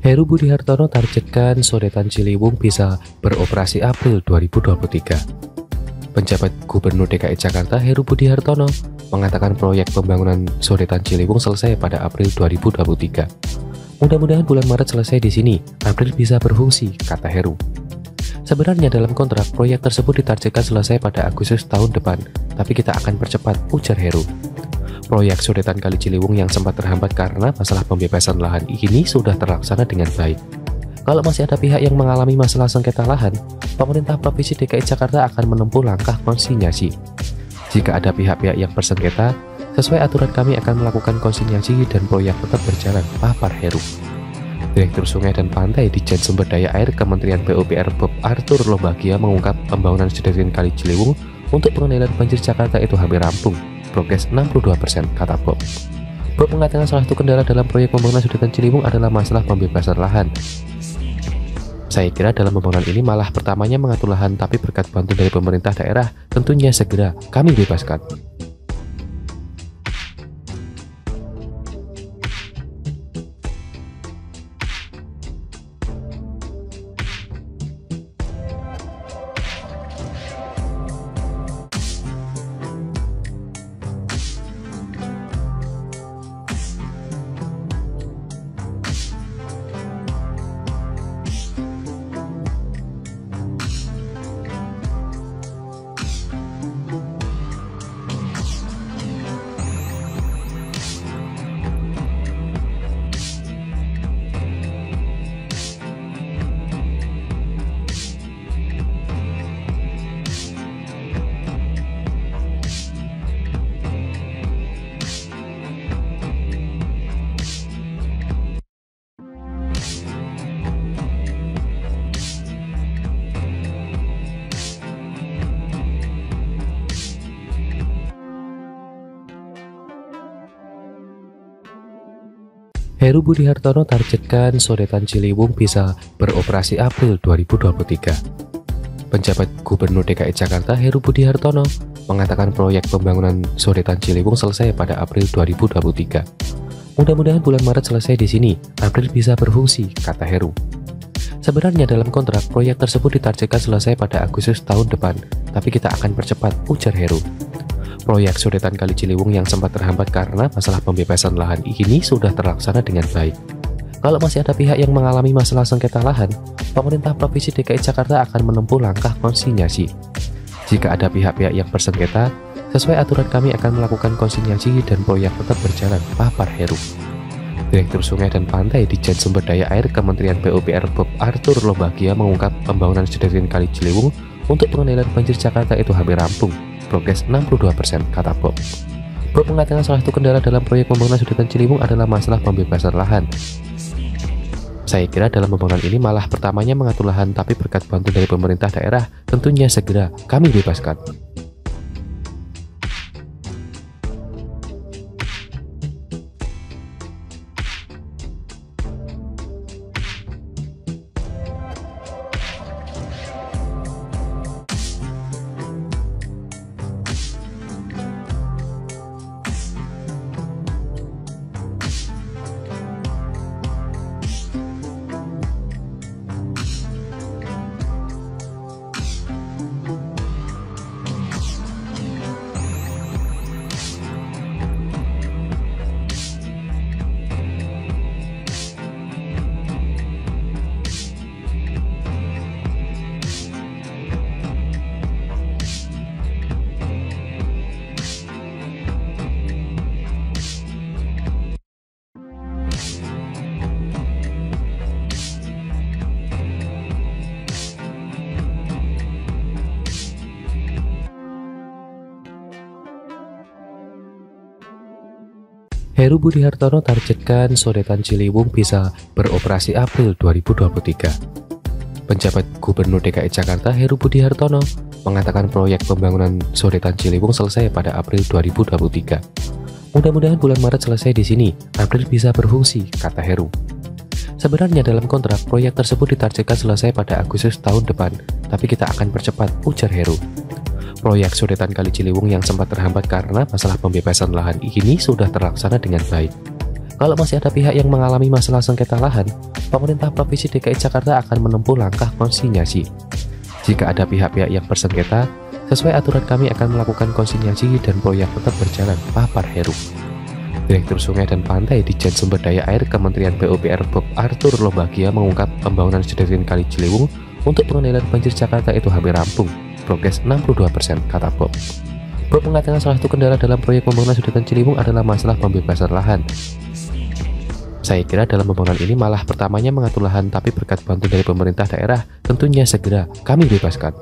Heru Budi Hartono targetkan Sodetan Ciliwung bisa beroperasi April 2023. Penjabat Gubernur DKI Jakarta Heru Budi Hartono mengatakan proyek pembangunan Sodetan Ciliwung selesai pada April 2023. Mudah-mudahan bulan Maret selesai di sini, April bisa berfungsi, kata Heru. Sebenarnya dalam kontrak, proyek tersebut ditargetkan selesai pada Agustus tahun depan, tapi kita akan percepat, ujar Heru. Proyek Sodetan Kali Ciliwung yang sempat terhambat karena masalah pembebasan lahan ini sudah terlaksana dengan baik. Kalau masih ada pihak yang mengalami masalah sengketa lahan, pemerintah Provinsi DKI Jakarta akan menempuh langkah konsinyasi. Jika ada pihak-pihak yang bersengketa, sesuai aturan kami akan melakukan konsinyasi dan proyek tetap berjalan, papar Heru. Direktur Sungai dan Pantai di Jen Sumber Daya Air Kementerian PUPR Bob Arthur Lombagia mengungkap pembangunan Sodetan Kali Ciliwung untuk pengendalian banjir Jakarta itu hampir rampung. Progres 62%, kata Bob. Bob mengatakan salah satu kendala dalam proyek pembangunan Sodetan Ciliwung adalah masalah pembebasan lahan. Saya kira dalam pembangunan ini malah pertamanya mengatur lahan, tapi berkat bantuan dari pemerintah daerah, tentunya segera kami bebaskan. Heru Budi Hartono targetkan Sodetan Ciliwung bisa beroperasi April 2023. Penjabat Gubernur DKI Jakarta Heru Budi Hartono mengatakan proyek pembangunan Sodetan Ciliwung selesai pada April 2023. Mudah-mudahan bulan Maret selesai di sini, April bisa berfungsi, kata Heru. Sebenarnya dalam kontrak, proyek tersebut ditargetkan selesai pada Agustus tahun depan, tapi kita akan percepat, ujar Heru. Proyek Sodetan Kali Ciliwung yang sempat terhambat karena masalah pembebasan lahan ini sudah terlaksana dengan baik. Kalau masih ada pihak yang mengalami masalah sengketa lahan, pemerintah Provinsi DKI Jakarta akan menempuh langkah konsinyasi. Jika ada pihak-pihak yang bersengketa, sesuai aturan kami akan melakukan konsinyasi dan proyek tetap berjalan, papar Heru. Direktur Sungai dan Pantai di Jen Sumber Daya Air Kementerian PUPR Bob Arthur Lombagia mengungkap pembangunan Sodetan Kali Ciliwung untuk pengendalian banjir Jakarta itu hampir rampung. Progres 62%, kata Bob. Bob mengatakan salah satu kendala dalam proyek pembangunan Sodetan Ciliwung adalah masalah pembebasan lahan. Saya kira dalam pembangunan ini malah pertamanya mengatur lahan, tapi berkat bantuan dari pemerintah daerah, tentunya segera kami bebaskan. Heru Budi Hartono targetkan Sodetan Ciliwung bisa beroperasi April 2023. Penjabat Gubernur DKI Jakarta Heru Budi Hartono mengatakan proyek pembangunan Sodetan Ciliwung selesai pada April 2023. Mudah-mudahan bulan Maret selesai di sini, April bisa berfungsi, kata Heru. Sebenarnya dalam kontrak, proyek tersebut ditargetkan selesai pada Agustus tahun depan, tapi kita akan percepat, ujar Heru. Proyek Sodetan Kali Ciliwung yang sempat terhambat karena masalah pembebasan lahan ini sudah terlaksana dengan baik. Kalau masih ada pihak yang mengalami masalah sengketa lahan, pemerintah Provinsi DKI Jakarta akan menempuh langkah konsinyasi. Jika ada pihak-pihak yang bersengketa, sesuai aturan kami akan melakukan konsinyasi dan proyek tetap berjalan, papar Heru. Direktur Sungai dan Pantai Ditjen Sumber Daya Air Kementerian PUPR Bob Arthur Lombagia mengungkap pembangunan Sederin Kali Ciliwung untuk pengendalian banjir Jakarta itu hampir rampung, progres 62%, kata Bob. Bob mengatakan salah satu kendala dalam proyek pembangunan Sederin Ciliwung adalah masalah pembebasan lahan. Saya kira dalam pembangunan ini malah pertamanya mengatur lahan, tapi berkat bantuan dari pemerintah daerah tentunya segera kami bebaskan.